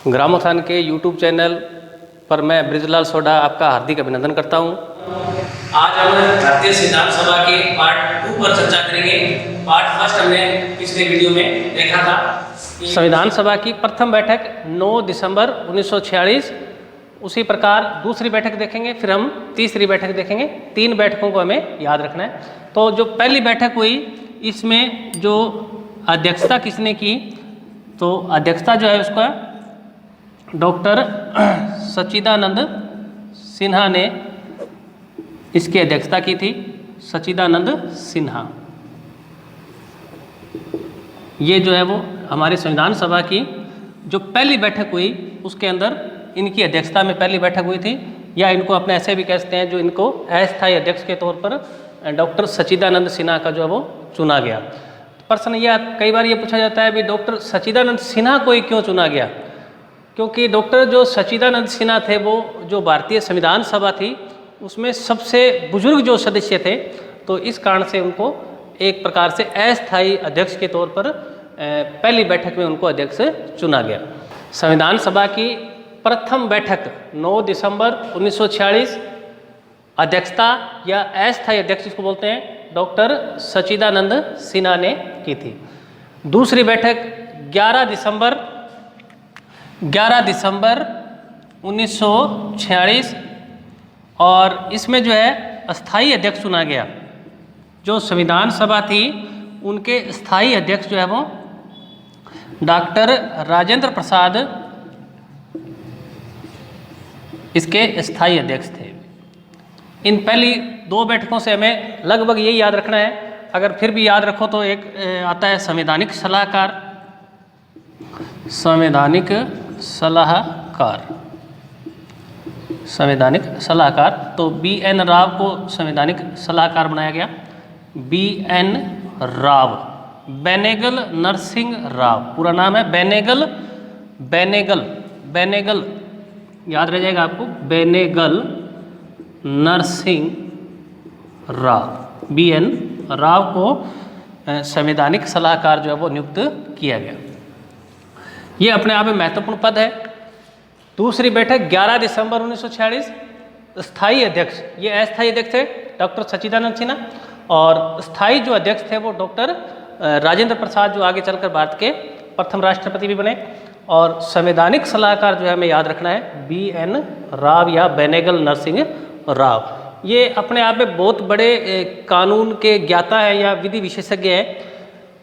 ग्रामोत्थान के YouTube channel पर मैं बृजलाल सोढा आपका हार्दिक अभिनंदन करता हूं। आज हम भारतीय संविधान सभा के पार्ट 2 पर चर्चा करेंगे। पार्ट फर्स्ट हमने पिछले वीडियो में देखा था। संविधान सभा की प्रथम बैठक 9 दिसंबर 1946, उसी प्रकार दूसरी बैठक देखेंगे, फिर हम तीसरी बैठक देखेंगे। 3 बैठकों को हमें याद रखना है। तो जो पहली बैठक हुई, इसमें जो अध्यक्षता किसने की, तो अध्यक्षता जो है उसका डॉक्टर सच्चिदानंद सिन्हा ने इसकी अध्यक्षता की थी। सच्चिदानंद सिन्हा, ये जो है वो हमारी संविधान सभा की जो पहली बैठक हुई उसके अंदर इनकी अध्यक्षता में पहली बैठक हुई थी, या इनको अपने ऐसे भी कहते हैं जो इनको अस्थायी अध्यक्ष के तौर पर डॉक्टर सच्चिदानंद सिन्हा का जो है वो चुना गया। प्रश्न यह कई बार ये पूछा जाता है भी डॉक्टर सच्चिदानंद सिन्हा को ही क्यों चुना गया, क्योंकि डॉक्टर जो सच्चिदानंद सिन्हा थे वो जो भारतीय संविधान सभा थी उसमें सबसे बुजुर्ग जो सदस्य थे, तो इस कारण से उनको एक प्रकार से अस्थायी अध्यक्ष के तौर पर पहली बैठक में उनको अध्यक्ष चुना गया। संविधान सभा की प्रथम बैठक 9 दिसंबर 1946 अध्यक्षता या अस्थायी अध्यक्ष जिसको बोलते हैं डॉक्टर सच्चिदानंद सिन्हा ने की थी। दूसरी बैठक 11 दिसंबर 1946 और इसमें जो है अस्थायी अध्यक्ष चुना गया। जो संविधान सभा थी उनके स्थायी अध्यक्ष जो है वो डॉक्टर राजेंद्र प्रसाद इसके स्थायी अध्यक्ष थे। इन पहली 2 बैठकों से हमें लगभग यही याद रखना है। अगर फिर भी याद रखो तो एक आता है संवैधानिक सलाहकार। संवैधानिक सलाहकार, तो BN राव को संवैधानिक सलाहकार बनाया गया। BN राव, बेनेगल नरसिंह राव, पूरा नाम है बेनेगल, याद रह जाएगा आपको, बेनेगल नरसिंह राव, BN राव को संवैधानिक सलाहकार जो है वो नियुक्त किया गया। ये अपने आप में महत्वपूर्ण पद है। दूसरी बैठक 11 दिसंबर 1946, स्थायी अध्यक्ष, ये अस्थायी अध्यक्ष थे डॉक्टर सच्चिदानंद सिन्हा, और स्थायी जो अध्यक्ष थे वो डॉक्टर राजेंद्र प्रसाद, जो आगे चलकर भारत के प्रथम राष्ट्रपति भी बने। और संवैधानिक सलाहकार जो है हमें याद रखना है BN राव या बेनेगल नरसिंह राव। ये अपने आप में बहुत बड़े कानून के ज्ञाता हैं या विधि विशेषज्ञ हैं,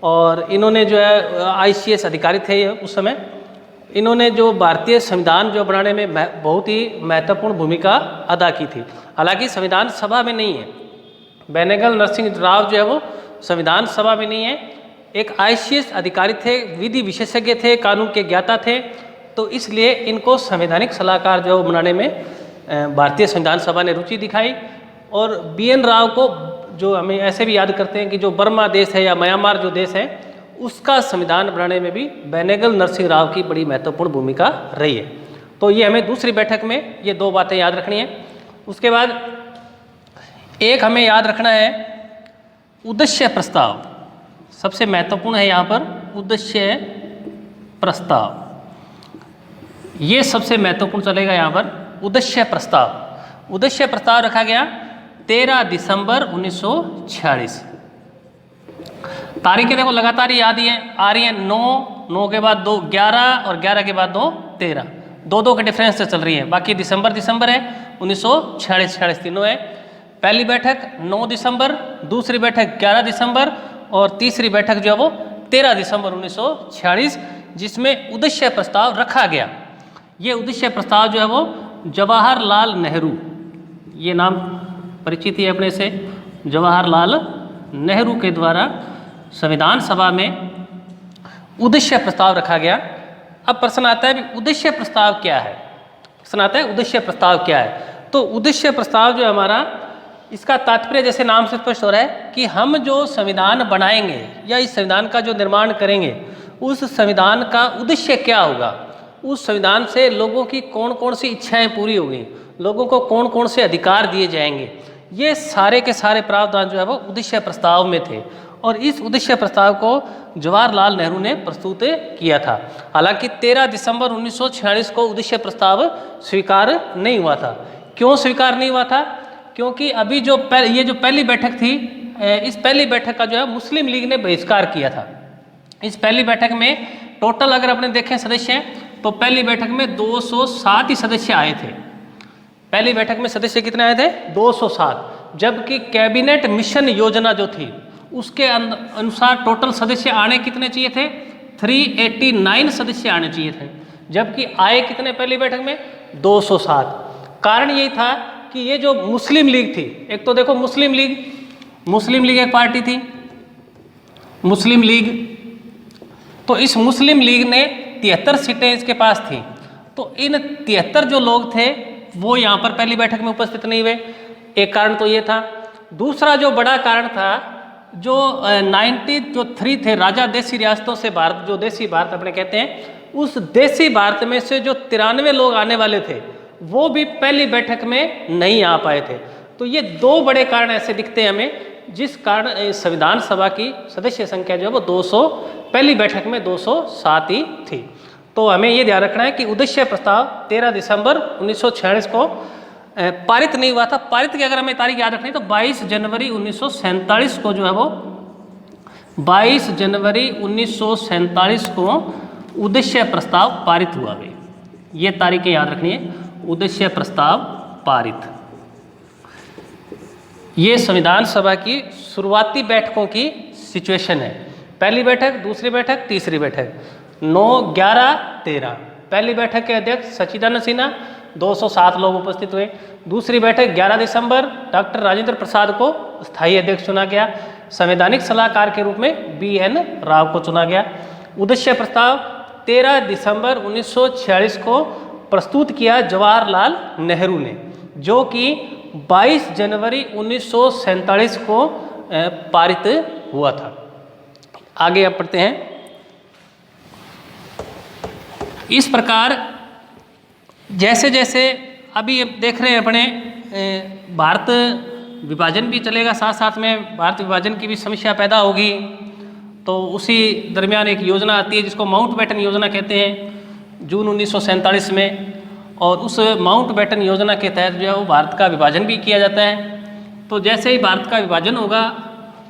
और इन्होंने जो है ICS अधिकारी थे उस समय। इन्होंने जो भारतीय संविधान जो बनाने में बहुत ही महत्वपूर्ण भूमिका अदा की थी। हालांकि संविधान सभा में नहीं है, बेनेगल नरसिंह राव जो है वो संविधान सभा में नहीं है, एक ICS अधिकारी थे, विधि विशेषज्ञ थे, कानून के ज्ञाता थे, तो इसलिए इनको संवैधानिक सलाहकार जो है वो बनाने में भारतीय संविधान सभा ने रुचि दिखाई। और BN राव को जो हमें ऐसे भी याद करते हैं कि जो बर्मा देश है या म्यांमार जो देश है उसका संविधान बनाने में भी बेनेगल नरसिंह राव की बड़ी महत्वपूर्ण भूमिका रही है। तो ये हमें दूसरी बैठक में ये 2 बातें याद रखनी है। उसके बाद एक हमें याद रखना है उद्देश्य प्रस्ताव, सबसे महत्वपूर्ण है यहाँ पर उद्देश्य प्रस्ताव, ये सबसे महत्वपूर्ण चलेगा यहाँ पर। उद्देश्य प्रस्ताव रखा गया 13 दिसंबर 1946। तारीखें देखो लगातार याद ही आ रही हैं। 9 के बाद 2 11 और 11 के बाद 2 13, 2 के डिफरेंस से चल रही है। बाकी दिसंबर है, 1946 तीनों है। पहली बैठक 9 दिसंबर, दूसरी बैठक 11 दिसंबर और तीसरी बैठक जो है वो 13 दिसंबर 1946, जिसमें उद्देश्य प्रस्ताव रखा गया। ये उद्देश्य प्रस्ताव जो है वो जवाहरलाल नेहरू, ये नाम परिचित ही अपने से, जवाहरलाल नेहरू के द्वारा संविधान सभा में उद्देश्य प्रस्ताव रखा गया। अब प्रश्न आता है कि उद्देश्य प्रस्ताव क्या है? तो उद्देश्य प्रस्ताव जो हमारा, इसका तात्पर्य जैसे नाम से स्पष्ट हो रहा है कि हम जो संविधान बनाएंगे या इस संविधान का जो निर्माण करेंगे, उस संविधान का उद्देश्य क्या होगा, उस संविधान से लोगों की कौन कौन सी इच्छाएं पूरी होंगी, लोगों को कौन कौन से अधिकार दिए जाएंगे, ये सारे के सारे प्रावधान जो है वो उद्देश्य प्रस्ताव में थे। और इस उद्देश्य प्रस्ताव को जवाहरलाल नेहरू ने प्रस्तुत किया था। हालांकि 13 दिसंबर 1946 को उद्देश्य प्रस्ताव स्वीकार नहीं हुआ था। क्यों स्वीकार नहीं हुआ था? क्योंकि अभी ये जो पहली बैठक थी, इस पहली बैठक का जो है मुस्लिम लीग ने बहिष्कार किया था। इस पहली बैठक में टोटल अगर अपने देखें सदस्य, तो पहली बैठक में 207 ही सदस्य आए थे। पहली बैठक में सदस्य कितने आए थे? 207। जबकि कैबिनेट मिशन योजना जो थी उसके अनुसार टोटल सदस्य आने कितने चाहिए थे? 389 सदस्य आने चाहिए थे, जबकि आए कितने पहली बैठक में? 207। कारण यही था कि ये जो मुस्लिम लीग थी, एक तो देखो मुस्लिम लीग एक पार्टी थी, मुस्लिम लीग, तो इस मुस्लिम लीग ने 73 सीटें इसके पास थी। तो इन 73 जो लोग थे वो यहाँ पर पहली बैठक में उपस्थित नहीं हुए। एक कारण तो ये था। दूसरा जो बड़ा कारण था, जो 93 थे राजा देसी रियासतों से भारत, जो देसी भारत अपने कहते हैं, उस देसी भारत में से जो 93 लोग आने वाले थे वो भी पहली बैठक में नहीं आ पाए थे। तो ये दो बड़े कारण ऐसे दिखते हैं हमें, जिस कारण संविधान सभा की सदस्य संख्या जो है वो 200, पहली बैठक में 207 ही थी। तो हमें ये ध्यान रखना है कि उद्देश्य प्रस्ताव 13 दिसंबर 1946 को पारित नहीं हुआ था। पारित की अगर हमें तारीख याद रखनी तो 22 जनवरी 1947 को जो है वो 22 जनवरी 1947 को उद्देश्य प्रस्ताव पारित हुआ है। ये तारीखें याद रखनी है। उद्देश्य प्रस्ताव पारित, ये संविधान सभा की शुरुआती बैठकों की सिचुएशन है। पहली बैठक, दूसरी बैठक, तीसरी बैठक, 9, 11, 13। पहली बैठक के अध्यक्ष सच्चिदानंद सिन्हा, 207 लोग उपस्थित हुए। दूसरी बैठक 11 दिसंबर डॉक्टर राजेंद्र प्रसाद को स्थायी अध्यक्ष चुना गया। संवैधानिक सलाहकार के रूप में BN राव को चुना गया। उद्देश्य प्रस्ताव 13 दिसंबर 1946 को प्रस्तुत किया जवाहरलाल नेहरू ने, जो कि 22 जनवरी 1947 को पारित हुआ था। आगे अब पढ़ते हैं। इस प्रकार जैसे जैसे अभी देख रहे हैं अपने भारत विभाजन भी चलेगा, साथ साथ में भारत विभाजन की भी समस्या पैदा होगी। तो उसी दरमियान एक योजना आती है जिसको माउंटबेटन योजना कहते हैं, जून 1947 में। और उस माउंटबेटन योजना के तहत जो है वो भारत का विभाजन भी किया जाता है। तो जैसे ही भारत का विभाजन होगा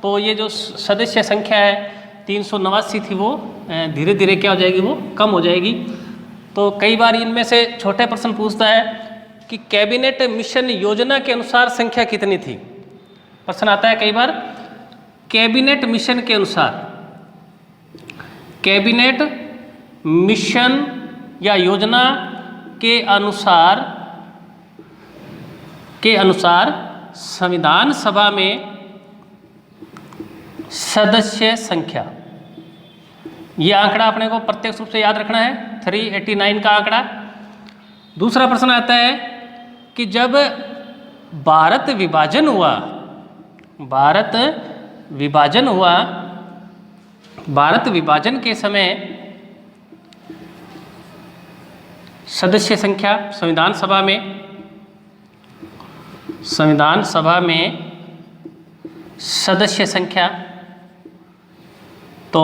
तो ये जो सदस्य संख्या है 389 थी, वो धीरे धीरे क्या हो जाएगी? वो कम हो जाएगी। तो कई बार इनमें से छोटे प्रश्न पूछता है कि कैबिनेट मिशन योजना के अनुसार संख्या कितनी थी? प्रश्न आता है कई बार। कैबिनेट मिशन के अनुसार, कैबिनेट मिशन या योजना के अनुसार संविधान सभा में सदस्य संख्या, ये आंकड़ा अपने को प्रत्यक्ष रूप से याद रखना है, 389 का आंकड़ा। दूसरा प्रश्न आता है कि जब भारत विभाजन हुआ, भारत विभाजन के समय सदस्य संख्या संविधान सभा में सदस्य संख्या, तो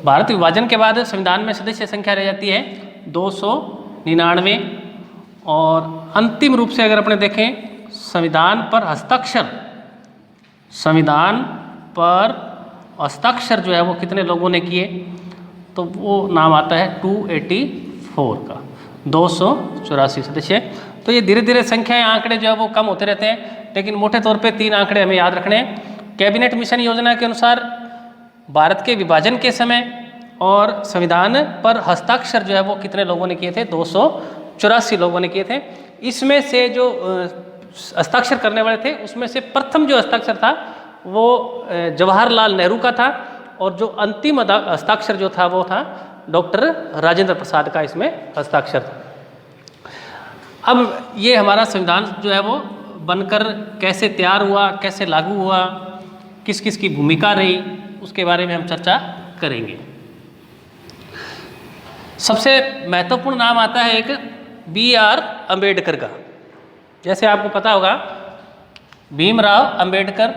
भारत विभाजन के बाद संविधान में सदस्य संख्या रह जाती है 299। और अंतिम रूप से अगर अपने देखें संविधान पर हस्ताक्षर जो है वो कितने लोगों ने किए, तो वो नाम आता है 284 का, 284 सदस्य। तो ये धीरे धीरे संख्याएं, आंकड़े जो है वो कम होते रहते हैं, लेकिन मोटे तौर पे 3 आंकड़े हमें याद रखने हैं। कैबिनेट मिशन योजना के अनुसार भारत के विभाजन के समय और संविधान पर हस्ताक्षर जो है वो कितने लोगों ने किए थे? 284 लोगों ने किए थे। इसमें से जो हस्ताक्षर करने वाले थे उसमें से प्रथम जो हस्ताक्षर था वो जवाहरलाल नेहरू का था, और जो अंतिम हस्ताक्षर जो था वो था डॉक्टर राजेंद्र प्रसाद का इसमें हस्ताक्षर था। अब ये हमारा संविधान जो है वो बनकर कैसे तैयार हुआ, कैसे लागू हुआ, किस किस की भूमिका रही, उसके बारे में हम चर्चा करेंगे। सबसे महत्वपूर्ण नाम आता है एक BR अम्बेडकर का। जैसे आपको पता होगा भीमराव अंबेडकर,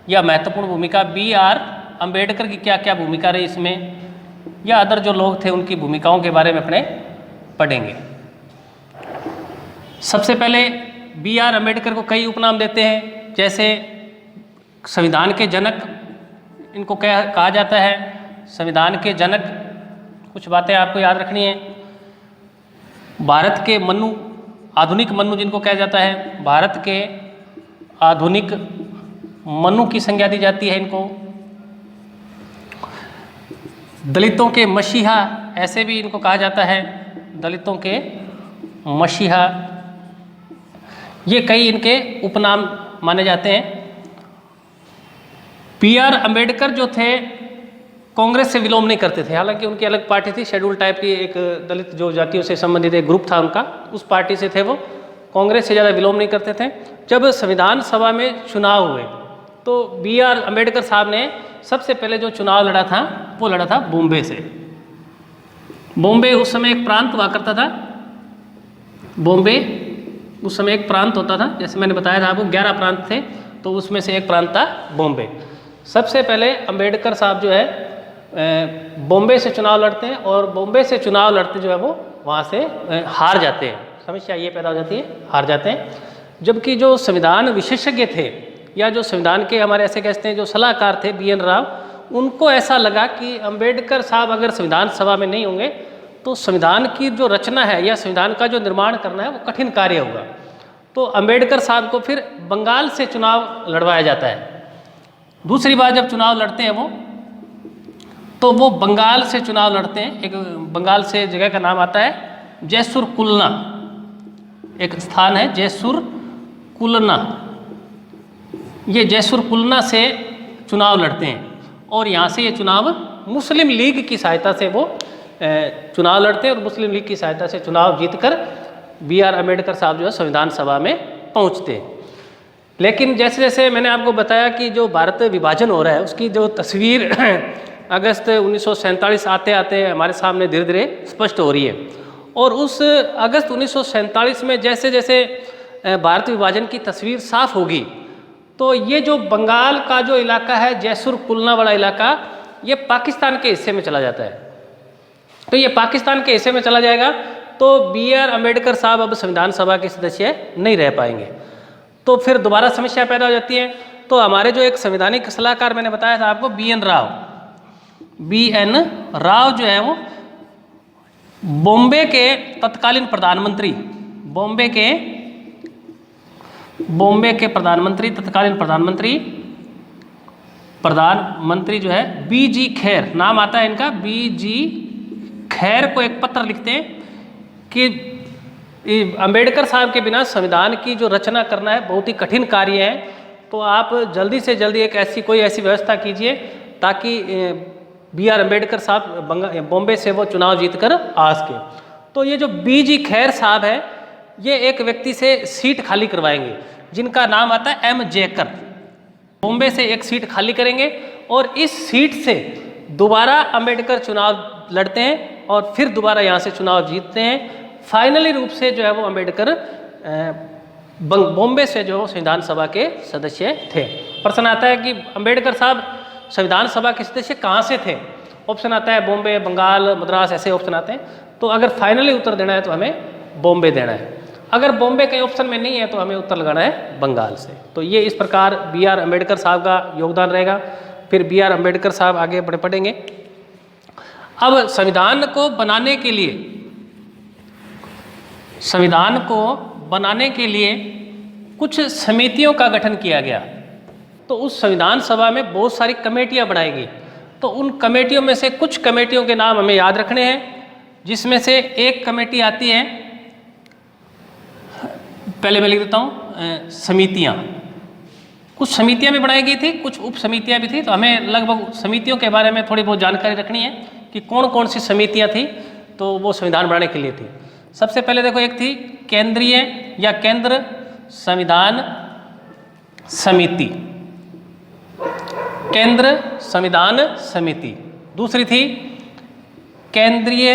या महत्वपूर्ण भूमिका BR अंबेडकर की क्या क्या भूमिका रही इसमें, या अदर जो लोग थे उनकी भूमिकाओं के बारे में अपने पढ़ेंगे। सबसे पहले बी आर अम्बेडकर को कई उपनाम देते हैं, जैसे संविधान के जनक इनको कहा जाता है। संविधान के जनक, कुछ बातें आपको याद रखनी है। भारत के मनु, आधुनिक मनु जिनको कहा जाता है, भारत के आधुनिक मनु की संज्ञा दी जाती है इनको। दलितों के मसीहा ऐसे भी इनको कहा जाता है, दलितों के मसीहा, ये कई इनके उपनाम माने जाते हैं। बी आर अम्बेडकर जो थे कांग्रेस से विलोम नहीं करते थे, हालांकि उनकी अलग पार्टी थी, शेड्यूल टाइप की एक दलित जो जातियों से संबंधित एक ग्रुप था उनका, उस पार्टी से थे वो, कांग्रेस से ज़्यादा विलोम नहीं करते थे। जब संविधान सभा में चुनाव हुए तो बी आर अम्बेडकर साहब ने सबसे पहले जो चुनाव लड़ा था वो लड़ा था बॉम्बे से। बॉम्बे उस समय एक प्रांत हुआ करता था, बॉम्बे उस समय एक प्रांत होता था, जैसे मैंने बताया था आपको 11 प्रांत थे, तो उसमें से एक प्रांत था बॉम्बे। सबसे पहले अम्बेडकर साहब जो है बॉम्बे से चुनाव लड़ते हैं, और बॉम्बे से चुनाव लड़ते जो है वो वहाँ से हार जाते हैं। समस्या ये पैदा हो जाती है, हार जाते हैं। जबकि जो संविधान विशेषज्ञ थे, या जो संविधान के हमारे ऐसे कहते हैं जो सलाहकार थे बी एन राव, उनको ऐसा लगा कि अम्बेडकर साहब अगर संविधान सभा में नहीं होंगे तो संविधान की जो रचना है या संविधान का जो निर्माण करना है वो कठिन कार्य होगा। तो अम्बेडकर साहब को फिर बंगाल से चुनाव लड़वाया जाता है। दूसरी बार जब चुनाव लड़ते हैं तो वो बंगाल से चुनाव लड़ते हैं। एक बंगाल से जगह का नाम आता है जयसुर कुलना, एक स्थान है जयसुर कुलना, ये जयसुर कुलना से चुनाव लड़ते हैं, और यहाँ से ये चुनाव मुस्लिम लीग की सहायता से वो चुनाव लड़ते हैं, और मुस्लिम लीग की सहायता से चुनाव जीतकर बी आर अम्बेडकर साहब जो है संविधान सभा में पहुँचते हैं। लेकिन जैसे जैसे मैंने आपको बताया कि जो भारत विभाजन हो रहा है उसकी जो तस्वीर अगस्त 1947 आते आते हमारे सामने धीरे धीरे स्पष्ट हो रही है। और उस अगस्त 1947 में जैसे जैसे भारत विभाजन की तस्वीर साफ होगी तो ये जो बंगाल का जो इलाका है जयसुर कुलना वाला इलाका, ये पाकिस्तान के हिस्से में चला जाता है। तो ये पाकिस्तान के हिस्से में चला जाएगा तो बी आर अम्बेडकर साहब अब संविधान सभा के सदस्य नहीं रह पाएंगे। तो फिर दोबारा समस्या पैदा हो जाती है। तो हमारे जो एक संवैधानिक सलाहकार मैंने बताया था आपको बी एन राव जो है वो बॉम्बे के तत्कालीन प्रधानमंत्री, बॉम्बे के प्रधानमंत्री, तत्कालीन प्रधानमंत्री जो है बी जी खैर नाम आता है इनका, बी जी खैर को एक पत्र लिखते हैं कि अम्बेडकर साहब के बिना संविधान की जो रचना करना है बहुत ही कठिन कार्य है, तो आप जल्दी से जल्दी एक कोई ऐसी व्यवस्था कीजिए ताकि बी आर अम्बेडकर साहब बॉम्बे से वो चुनाव जीतकर आ सके। तो ये जो बी जी खैर साहब है ये एक व्यक्ति से सीट खाली करवाएंगे जिनका नाम आता है एम जेकर। बॉम्बे से एक सीट खाली करेंगे और इस सीट से दोबारा अम्बेडकर चुनाव लड़ते हैं और फिर दोबारा यहाँ से चुनाव जीतते हैं। फाइनली रूप से जो है वो अम्बेडकर बॉम्बे से जो संविधान सभा के सदस्य थे। प्रश्न आता है कि अम्बेडकर साहब संविधान सभा के सदस्य कहाँ से थे? ऑप्शन आता है बॉम्बे, बंगाल, मद्रास, ऐसे ऑप्शन आते हैं। तो अगर फाइनली उत्तर देना है तो हमें बॉम्बे देना है। अगर बॉम्बे के ऑप्शन में नहीं है तो हमें उत्तर लगाना है बंगाल से। तो ये इस प्रकार बी आर अम्बेडकर साहब का योगदान रहेगा। फिर बी आर अम्बेडकर साहब आगे पढ़ेंगे। अब संविधान को बनाने के लिए कुछ समितियों का गठन किया गया। तो उस संविधान सभा में बहुत सारी कमेटियां बनाएगी। तो उन कमेटियों में से कुछ कमेटियों के नाम हमें याद रखने हैं, जिसमें से एक कमेटी आती है, पहले मैं लिख देता हूँ, समितियाँ। कुछ समितियाँ भी बनाई गई थी, कुछ उप समितियाँ भी थी। तो हमें लगभग समितियों के बारे में थोड़ी बहुत जानकारी रखनी है कि कौन कौन सी समितियाँ थी तो वो संविधान बनाने के लिए थी। सबसे पहले देखो, एक थी केंद्रीय या केंद्र संविधान समिति, केंद्र संविधान समिति। दूसरी थी केंद्रीय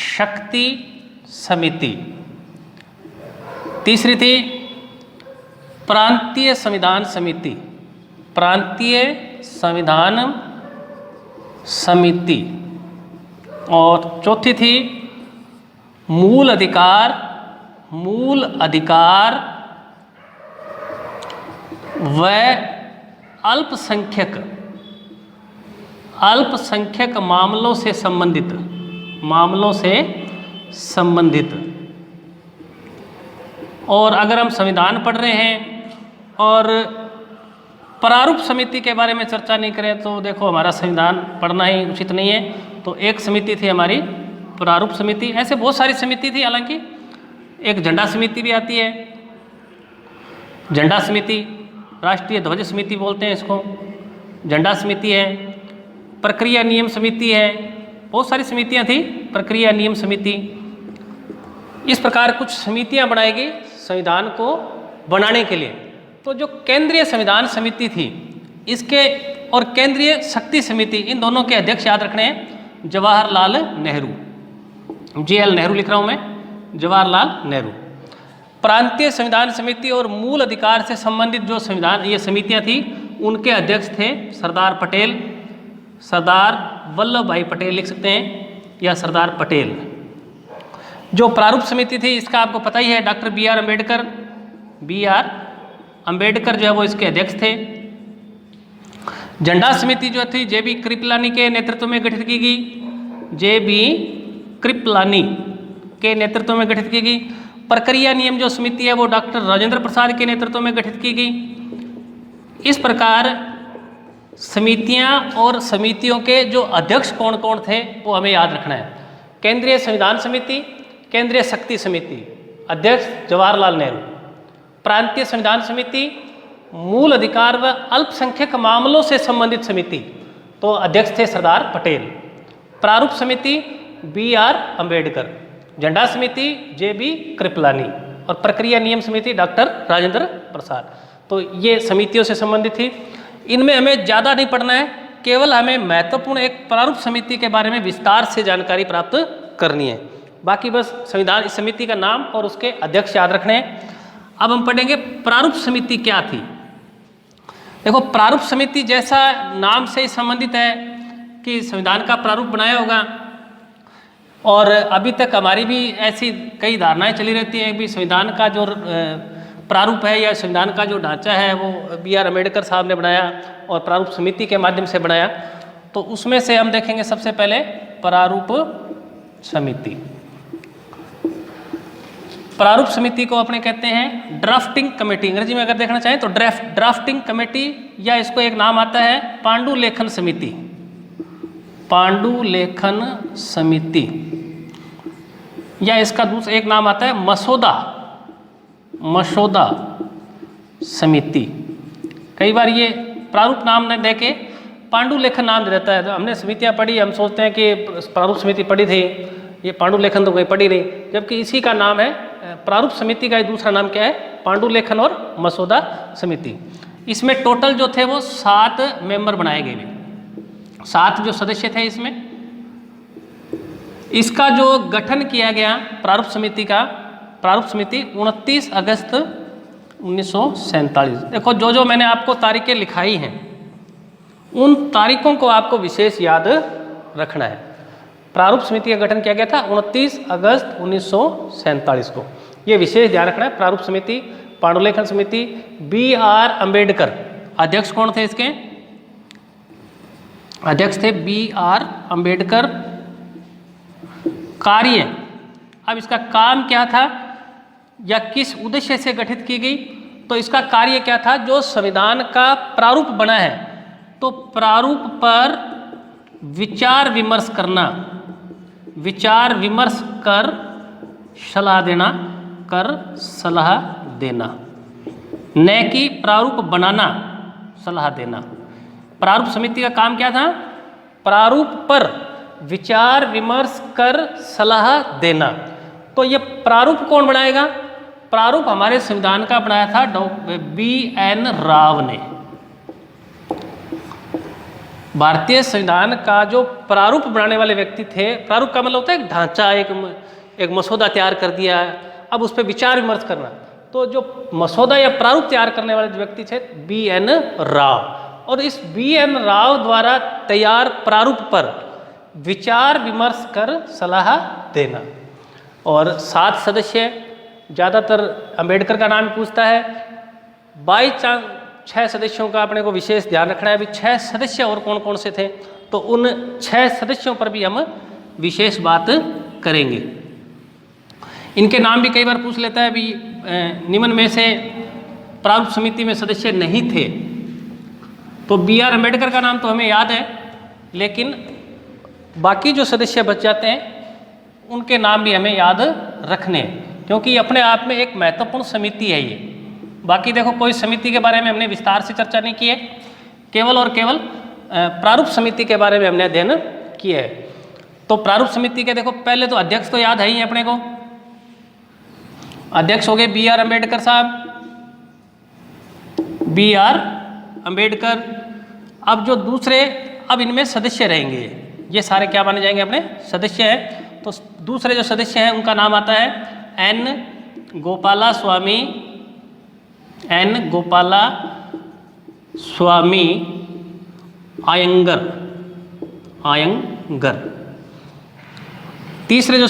शक्ति समिति। तीसरी थी प्रांतीय संविधान समिति, प्रांतीय संविधान समिति, और चौथी थी मूल अधिकार व अल्पसंख्यक मामलों से संबंधित। और अगर हम संविधान पढ़ रहे हैं और प्रारूप समिति के बारे में चर्चा नहीं करें तो देखो हमारा संविधान पढ़ना ही उचित नहीं है। तो एक समिति थी हमारी प्रारूप समिति। ऐसे बहुत सारी समिति थी, हालांकि एक झंडा समिति भी आती है, झंडा समिति, राष्ट्रीय ध्वज समिति बोलते हैं इसको, झंडा समिति है, प्रक्रिया नियम समिति है, बहुत सारी समितियां थी, प्रक्रिया नियम समिति। इस प्रकार कुछ समितियां बनाई गई संविधान को बनाने के लिए। तो जो केंद्रीय संविधान समिति थी इसके और केंद्रीय शक्ति समिति, इन दोनों के अध्यक्ष याद रखने हैं जवाहरलाल नेहरू, JL नेहरू लिख रहा हूं मैं, जवाहरलाल नेहरू। प्रांतीय संविधान समिति और मूल अधिकार से संबंधित जो संविधान ये समितियां थी उनके अध्यक्ष थे सरदार पटेल, सरदार वल्लभ भाई पटेल लिख सकते हैं, या सरदार पटेल। जो प्रारूप समिति थी इसका आपको पता ही है, डॉक्टर BR अम्बेडकर जो है वो इसके अध्यक्ष थे। झंडा समिति जो थी JB कृपलानी के नेतृत्व में गठित की गई, JB कृपलानी के नेतृत्व में गठित की गई। प्रक्रिया नियम जो समिति है वो डॉक्टर राजेंद्र प्रसाद के नेतृत्व में गठित की गई। इस प्रकार समितियां और समितियों के जो अध्यक्ष कौन कौन थे वो हमें याद रखना है। केंद्रीय संविधान समिति, केंद्रीय शक्ति समिति, अध्यक्ष जवाहरलाल नेहरू। प्रांतीय संविधान समिति, मूल अधिकार व अल्पसंख्यक मामलों से संबंधित समिति, तो अध्यक्ष थे सरदार पटेल। प्रारूप समिति BR अम्बेडकर, झंडा समिति JB कृपलानी, और प्रक्रिया नियम समिति डॉक्टर राजेंद्र प्रसाद। तो ये समितियों से संबंधित थी। इनमें हमें ज़्यादा नहीं पढ़ना है, केवल हमें महत्वपूर्ण एक प्रारूप समिति के बारे में विस्तार से जानकारी प्राप्त करनी है। बाकी बस संविधान इस समिति का नाम और उसके अध्यक्ष याद रखने हैं। अब हम पढ़ेंगे प्रारूप समिति क्या थी। देखो प्रारूप समिति जैसा नाम से ही संबंधित है कि संविधान का प्रारूप बनाया होगा, और अभी तक हमारी भी ऐसी कई धारणाएं चली रहती हैं कि संविधान का जो प्रारूप है या संविधान का जो ढांचा है वो BR अम्बेडकर साहब ने बनाया और प्रारूप समिति के माध्यम से बनाया। तो उसमें से हम देखेंगे सबसे पहले प्रारूप समिति। प्रारूप समिति को अपने कहते हैं ड्राफ्टिंग कमेटी, अंग्रेजी में अगर देखना चाहें तो ड्राफ्टिंग कमेटी, या इसको एक नाम आता है पांडुलेखन समिति, पांडुलेखन समिति, या इसका दूसरा एक नाम आता है मसौदा समिति। कई बार ये प्रारूप नाम न देके पांडुलेखन नाम दे देता है। तो हमने समितियां पढ़ी, हम सोचते हैं कि प्रारूप समिति पढ़ी थी, ये पांडुलेखन तो कोई पढ़ी नहीं, जबकि इसी का नाम है प्रारूप समिति का दूसरा नाम क्या है, पांडुलेखन और मसौदा समिति। इसमें टोटल जो थे वो 7 मेंबर बनाए गए, 7 जो सदस्य थे इसमें। इसका जो गठन किया गया प्रारूप समिति का, प्रारूप समिति 29 अगस्त 1947। देखो जो मैंने आपको तारीखें लिखाई हैं उन तारीखों को आपको विशेष याद रखना है। प्रारूप समिति का गठन किया गया था 29 अगस्त 1947 को, ये विशेष ध्यान रखना है। प्रारूप समिति, पांडुलेखन समिति, BR अम्बेडकर अध्यक्ष कौन थे इसके, अध्यक्ष थे BR अम्बेडकर। कार्य, अब इसका काम क्या था या किस उद्देश्य से गठित की गई, तो इसका कार्य क्या था, जो संविधान का प्रारूप बना है तो प्रारूप पर विचार विमर्श करना, विचार विमर्श कर सलाह देना, न कि प्रारूप बनाना, सलाह देना। प्रारूप समिति का काम क्या था, प्रारूप पर विचार विमर्श कर सलाह देना। तो ये प्रारूप कौन बनाएगा, प्रारूप हमारे संविधान का बनाया था BN राव ने। भारतीय संविधान का जो प्रारूप बनाने वाले व्यक्ति थे, प्रारूप का मतलब होता है एक ढांचा, एक मसौदा तैयार कर दिया, अब उस पर विचार विमर्श करना। तो जो मसौदा या प्रारूप तैयार करने वाले जो व्यक्ति थे BN राव, और इस BN राव द्वारा तैयार प्रारूप पर विचार विमर्श कर सलाह देना। और 7 सदस्य, ज़्यादातर अंबेडकर का नाम पूछता है। बाई चांस 6 सदस्यों का अपने को विशेष ध्यान रखना है। अभी 6 सदस्य और कौन कौन से थे, तो उन 6 सदस्यों पर भी हम विशेष बात करेंगे। इनके नाम भी कई बार पूछ लेता है। अभी निम्न में से प्रारूप समिति में सदस्य नहीं थे, तो BR अम्बेडकर का नाम तो हमें याद है, लेकिन बाकी जो सदस्य बच जाते हैं उनके नाम भी हमें याद रखने हैं, क्योंकि ये अपने आप में एक महत्वपूर्ण समिति है ये। बाकी देखो, कोई समिति के बारे में हमने विस्तार से चर्चा नहीं की है, केवल और केवल प्रारूप समिति के बारे में हमने अध्ययन किया है। तो प्रारूप समिति के देखो, पहले तो अध्यक्ष तो याद है ही अपने को। अध्यक्ष हो गए BR अम्बेडकर साहब, BR अम्बेडकर। अब जो दूसरे, अब इनमें सदस्य रहेंगे, ये सारे क्या माने जाएंगे, अपने सदस्य हैं। तो दूसरे जो सदस्य हैं उनका नाम आता है N गोपाला स्वामी, N गोपाला स्वामी अयंगर, अयंगर। तीसरे जो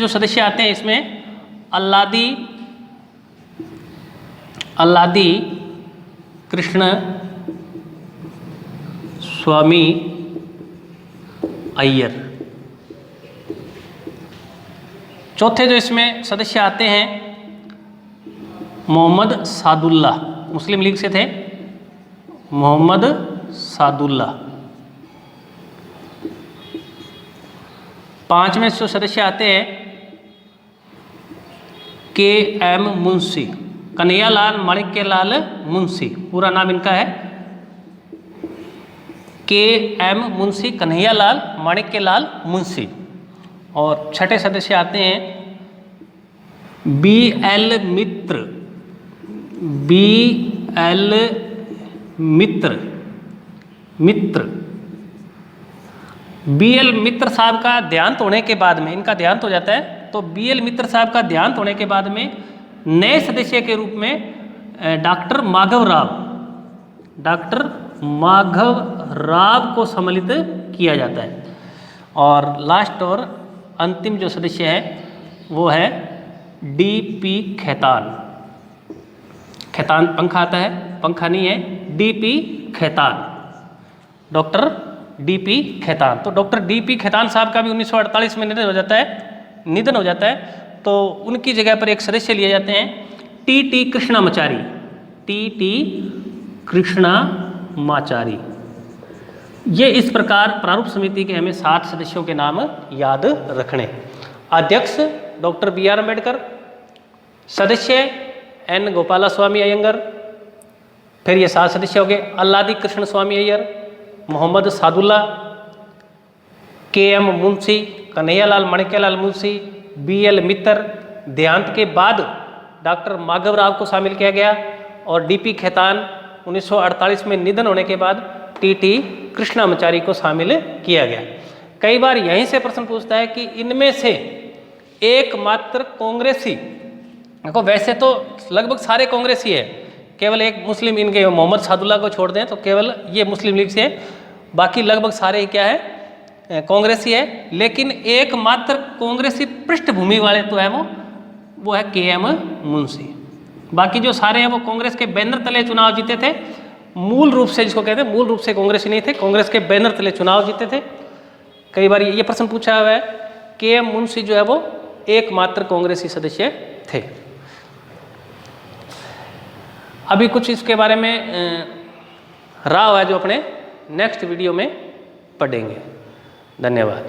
सदस्य आते हैं इसमें अल्लादी कृष्ण स्वामी अय्यर। चौथे जो इसमें सदस्य आते हैं मोहम्मद सादुल्ला, मुस्लिम लीग से थे, मोहम्मद सादुल्ला। पांचवें जो सदस्य आते हैं KM मुंशी, कन्हैयालाल माणिक्यलाल मुंशी, पूरा नाम इनका है KM मुंशी कन्हैयालाल माणिक्यलाल मुंशी। और छठे सदस्य आते हैं BL मित्र, BL मित्र, BL मित्र साहब का देहांत होने के बाद में, इनका देहांत हो जाता है, तो BL मित्र साहब का देहांत होने के बाद में नए सदस्य के रूप में डॉक्टर माघव राव को सम्मिलित किया जाता है। और लास्ट और अंतिम जो सदस्य है वो है DP खेतान। खेतान पंखा आता है, पंखा नहीं है, DP Khaitan, doctor DP Khaitan. तो डॉक्टर DP खेतान साहब का भी 1948 में निधन हो जाता है। तो उनकी जगह पर एक सदस्य लिए जाते हैं TT कृष्णामाचारी, TT कृष्णामाचारी। ये इस प्रकार प्रारूप समिति के हमें 7 सदस्यों के नाम याद रखने। अध्यक्ष डॉक्टर BR अम्बेडकर, सदस्य N गोपाला स्वामी अयंगर, फिर ये 7 सदस्य हो गए अल्लादी कृष्ण स्वामी अय्यर, मोहम्मद सादुल्ला, KM मुंशी कन्हैयालाल माणिक्यलाल मुंशी, BL मित्र। देहांत के बाद डॉक्टर माघव राव को शामिल किया गया, और DP खेतान 1948 में निधन होने के बाद TT कृष्णामाचारी को शामिल किया गया। कई बार यहीं से प्रश्न पूछता है कि इनमें से एकमात्र कांग्रेसी, देखो वैसे तो लगभग सारे कांग्रेसी है, केवल एक मुस्लिम इनके मोहम्मद सादुल्ला को छोड़ दें तो केवल ये मुस्लिम लीग से, बाकी लगभग सारे क्या है कांग्रेसी है। लेकिन एकमात्र कांग्रेसी पृष्ठभूमि वाले तो है वो है KM मुंशी। बाकी जो सारे हैं वो कांग्रेस के बैनर तले चुनाव जीते थे। मूल रूप से, जिसको कहते हैं मूल रूप से कांग्रेसी नहीं थे, कांग्रेस के बैनर तले चुनाव जीते थे। कई बार ये प्रश्न पूछा हुआ है, KM मुंशी जो है वो एकमात्र कांग्रेसी सदस्य थे। अभी कुछ इसके बारे में राव है जो अपने नेक्स्ट वीडियो में पढ़ेंगे। धन्यवाद।